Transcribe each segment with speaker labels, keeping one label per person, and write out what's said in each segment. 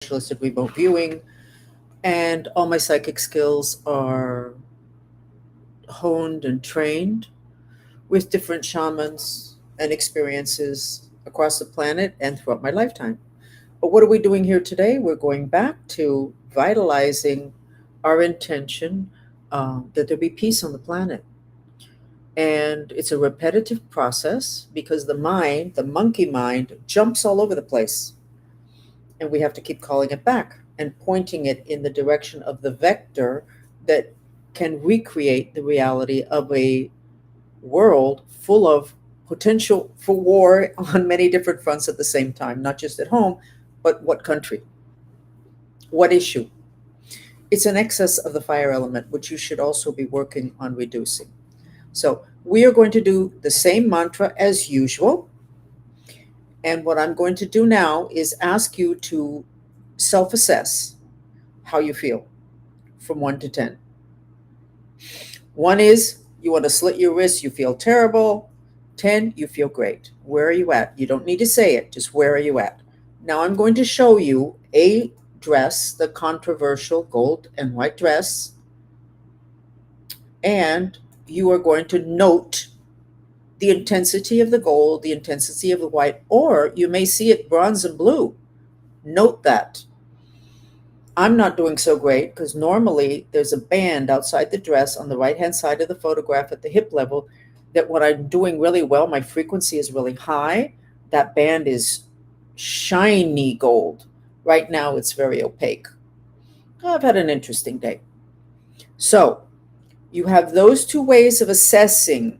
Speaker 1: specialist in remote viewing, and all my psychic skills are honed and trained with different shamans and experiences across the planet and throughout my lifetime. But what are we doing here today? We're going back to vitalizing our intention that there be peace on the planet. And it's a repetitive process because the mind, the monkey mind, jumps all over the place. And we have to keep calling it back and pointing it in the direction of the vector that can recreate the reality of a world full of potential for war on many different fronts at the same time, not just at home, but what country, what issue. It's an excess of the fire element, which you should also be working on reducing. So we are going to do the same mantra as usual. And what I'm going to do now is ask you to self assess how you feel from 1 to 10. 1 is you want to slit your wrists, you feel terrible. 10, you feel great. Where are you at? You don't need to say it, just where are you at? Now I'm going to show you a dress, the controversial gold and white dress, and you are going to note the intensity of the gold, the intensity of the white, or you may see it bronze and blue. Note that. I'm not doing so great because normally there's a band outside the dress on the right-hand side of the photograph at the hip level that when I'm doing really well, my frequency is really high. That band is shiny gold. Right now it's very opaque. I've had an interesting day. So you have those two ways of assessing,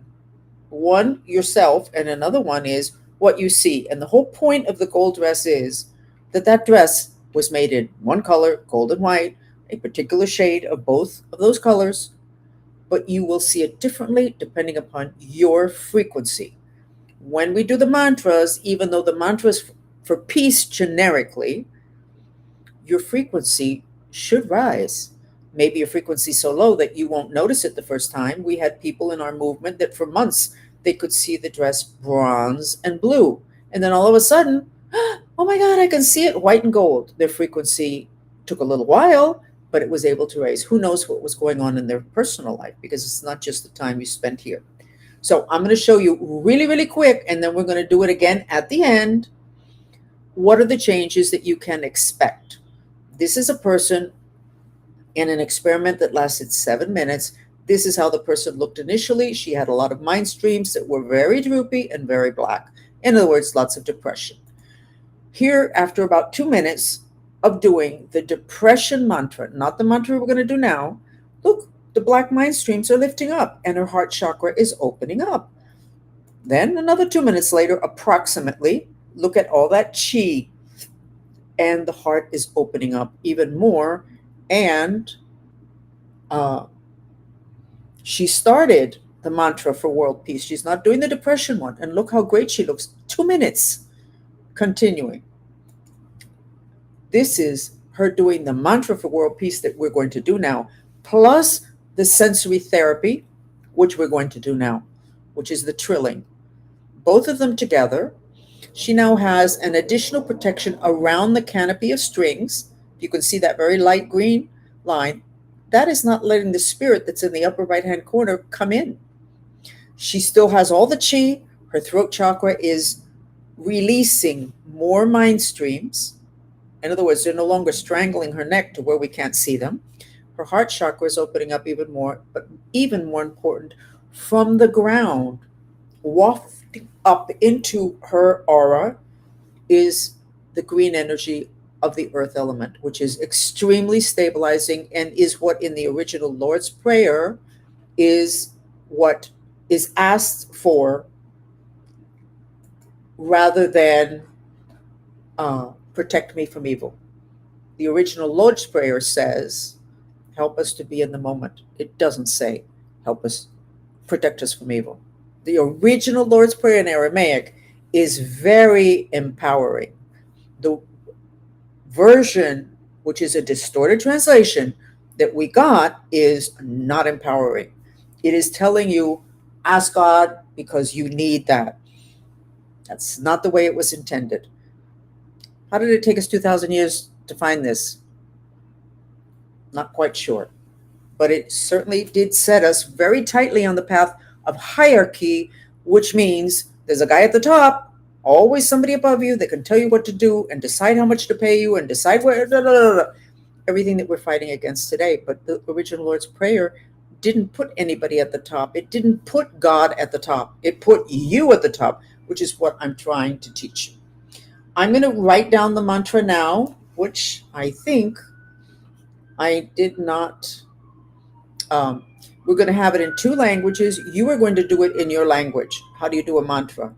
Speaker 1: one yourself and another one is what you see. And the whole point of the gold dress is that that dress was made in one color, gold and white, a particular shade of both of those colors, but you will see it differently depending upon your frequency. When we do the mantras, even though the mantras for peace generically, your frequency should rise. Maybe your frequency so low that you won't notice it the first time. We had people in our movement that for months they could see the dress bronze and blue. And then all of a sudden, oh my God, I can see it white and gold. Their frequency took a little while, but it was able to raise. Who knows what was going on in their personal life because it's not just the time you spent here. So I'm going to show you really, really quick, and then we're going to do it again at the end. What are the changes that you can expect? This is a person in an experiment that lasted 7 minutes. This is how the person looked initially. She had a lot of mind streams that were very droopy and very black. In other words, lots of depression. Here, after about 2 minutes of doing the depression mantra, not the mantra we're going to do now, look, the black mind streams are lifting up and her heart chakra is opening up. Then another 2 minutes later, approximately, look at all that chi and the heart is opening up even more. And she started the mantra for world peace. She's not doing the depression one. And look how great she looks. 2 minutes. Continuing. This is her doing the mantra for world peace that we're going to do now, plus the sensory therapy, which we're going to do now, which is the trilling. Both of them together. She now has an additional protection around the canopy of strings. You can see that very light green line. That is not letting the spirit that's in the upper right-hand corner come in. She still has all the chi. Her throat chakra is releasing more mind streams. In other words, they're no longer strangling her neck to where we can't see them. Her heart chakra is opening up even more, but even more important, from the ground, wafting up into her aura is the green energy of the earth element, which is extremely stabilizing and is what in the original Lord's Prayer is what is asked for rather than protect me from evil. The original Lord's Prayer says, help us to be in the moment. It doesn't say, help us, protect us from evil. The original Lord's Prayer in Aramaic is very empowering. The version, which is a distorted translation that we got, is not empowering. It is telling you, ask God because you need that. That's not the way it was intended. How did it take us 2,000 years to find this. Not quite sure. But it certainly did set us very tightly on the path of hierarchy, which means there's a guy at the top, always somebody above you that can tell you what to do and decide how much to pay you and decide where, everything that we're fighting against today. But the original Lord's Prayer didn't put anybody at the top. It didn't put God at the top. It put you at the top, which is what I'm trying to teach you. I'm going to write down the mantra now, which I think I did not. We're going to have it in two languages. You are going to do it in your language. How do you do a mantra?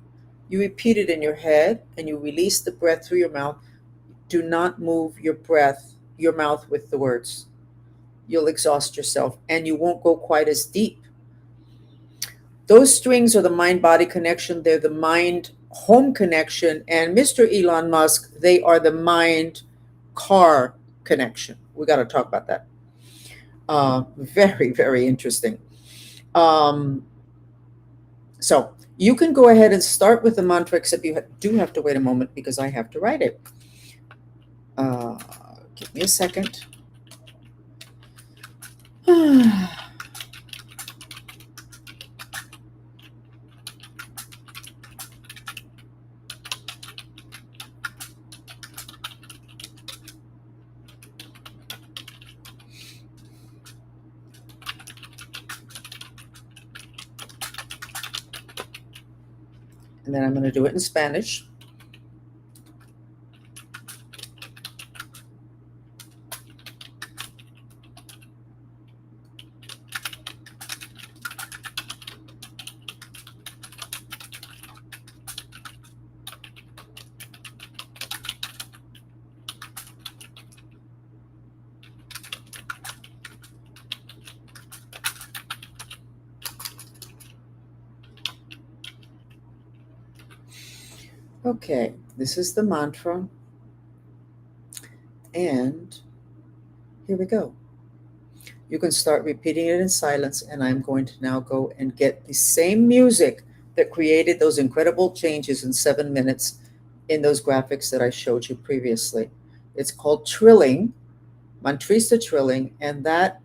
Speaker 1: You repeat it in your head and you release the breath through your mouth. Do not move your mouth with the words. You'll exhaust yourself and you won't go quite as deep. Those strings are the mind-body connection. They're the mind-home connection. And Mr. Elon Musk, they are the mind-car connection. We got to talk about that. Very, very interesting. So you can go ahead and start with the mantra, except you do have to wait a moment because I have to write it. Give me a second. And then I'm going to do it in Spanish. Okay, this is the mantra. And here we go. You can start repeating it in silence, and I'm going to now go and get the same music that created those incredible changes in 7 minutes in those graphics that I showed you previously. It's called trilling, mantrista trilling, and that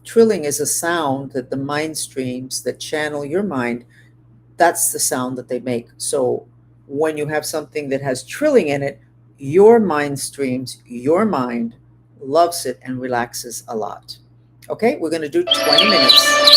Speaker 1: trilling is a sound that the mind streams that channel your mind. That's the sound that they make. So when you have something that has trilling in it, your mind streams, your mind loves it and relaxes a lot. Okay, we're going to do 20 minutes.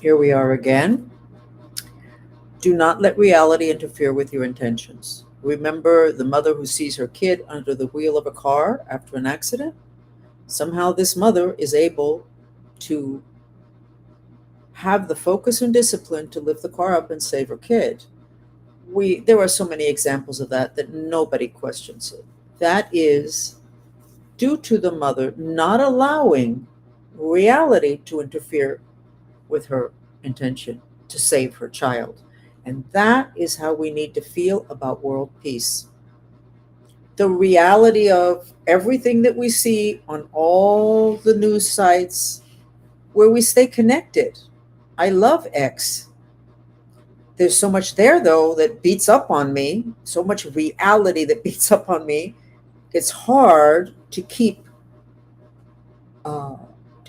Speaker 1: Here we are again. Do not let reality interfere with your intentions. Remember the mother who sees her kid under the wheel of a car after an accident? Somehow, this mother is able to have the focus and discipline to lift the car up and save her kid. There are so many examples of that nobody questions it. That is due to the mother not allowing reality to interfere with her intention to save her child. And that is how we need to feel about world peace. The reality of everything that we see on all the news sites where we stay connected. I love X. There's so much there, though, that beats up on me, so much reality that beats up on me. It's hard to keep, uh,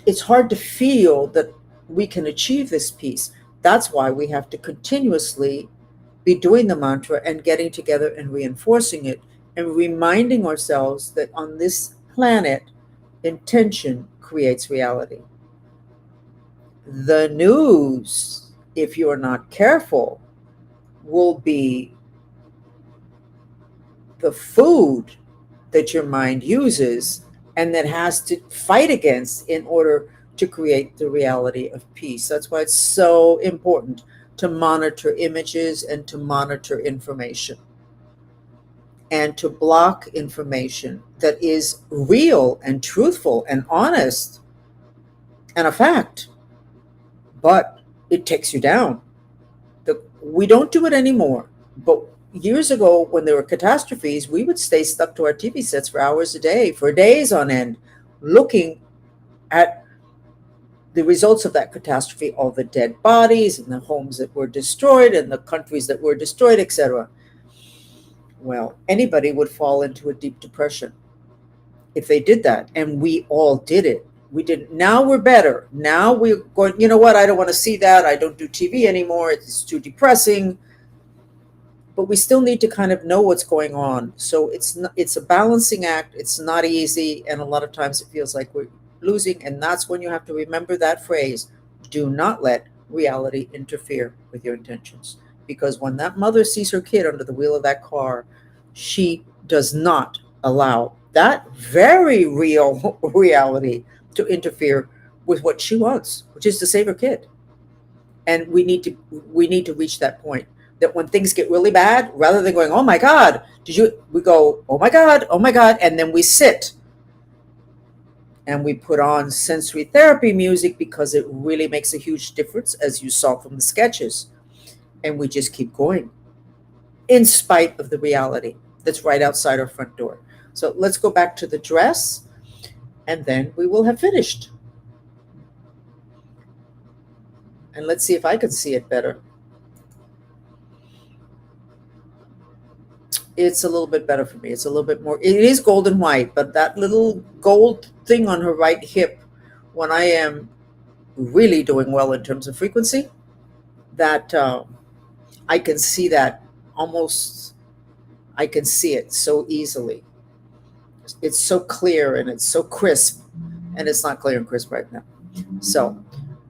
Speaker 1: it's hard to feel that we can achieve this peace. That's why we have to continuously be doing the mantra and getting together and reinforcing it and reminding ourselves that on this planet, intention creates reality. The news, if you're not careful, will be the food that your mind uses and that has to fight against in order to create the reality of peace. That's why it's so important to monitor images and to monitor information and to block information that is real and truthful and honest and a fact, but it takes you down. We don't do it anymore. But years ago, when there were catastrophes, we would stay stuck to our TV sets for hours a day, for days on end, looking at the results of that catastrophe, all the dead bodies and the homes that were destroyed and the countries that were destroyed, etc. Well, anybody would fall into a deep depression if they did that. And we all did it. We didn't. Now we're better. Now we're going, you know what? I don't want to see that. I don't do TV anymore. It's too depressing. But we still need to kind of know what's going on. So it's a balancing act. It's not easy. And a lot of times it feels like we're losing. And that's when you have to remember that phrase: do not let reality interfere with your intentions. Because when that mother sees her kid under the wheel of that car, she does not allow that very real reality to interfere with what she wants, which is to save her kid. And we need to reach that point that when things get really bad, rather than going, oh my God, we go, oh my God, and then we sit and we put on sensory therapy music because it really makes a huge difference, as you saw from the sketches. And we just keep going in spite of the reality that's right outside our front door. So let's go back to the dress and then we will have finished. And let's see if I can see it better. It's a little bit better for me. It's a little bit more, it is golden white, but that little gold thing on her right hip, when I am really doing well in terms of frequency, that I can see that almost, I can see it so easily. It's so clear and it's so crisp, and it's not clear and crisp right now. So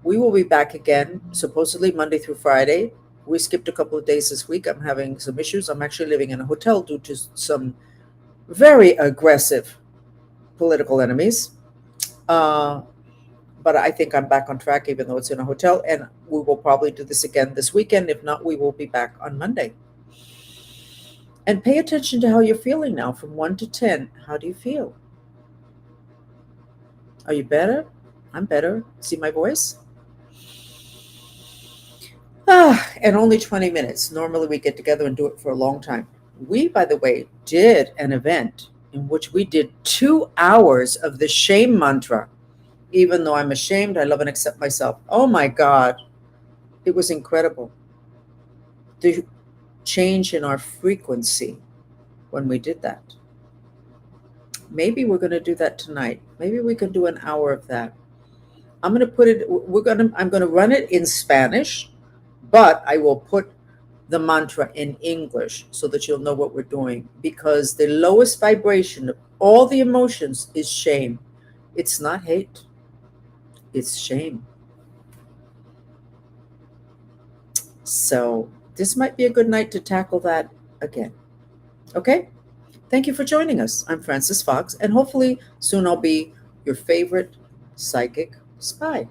Speaker 1: we will be back again, supposedly Monday through Friday. We skipped a couple of days this week. I'm having some issues. I'm actually living in a hotel due to some very aggressive political enemies. Uh, but I think I'm back on track, even though it's in a hotel. And we will probably do this again this weekend. If not, we will be back on Monday. And pay attention to how you're feeling now from 1 to 10. How do you feel? Are you better? I'm better. See my voice? And only 20 minutes. Normally we get together and do it for a long time. We, by the way, did an event in which we did 2 hours of the shame mantra. Even though I'm ashamed, I love and accept myself. Oh my God. It was incredible. The change in our frequency when we did that. Maybe we're going to do that tonight. Maybe we can do an hour of that. I'm going to put it, I'm going to run it in Spanish, but I will put the mantra in English so that you'll know what we're doing, because the lowest vibration of all the emotions is shame. It's not hate. It's shame. So this might be a good night to tackle that again. Okay? Thank you for joining us. I'm Frances Fox, and hopefully soon I'll be your favorite psychic spy.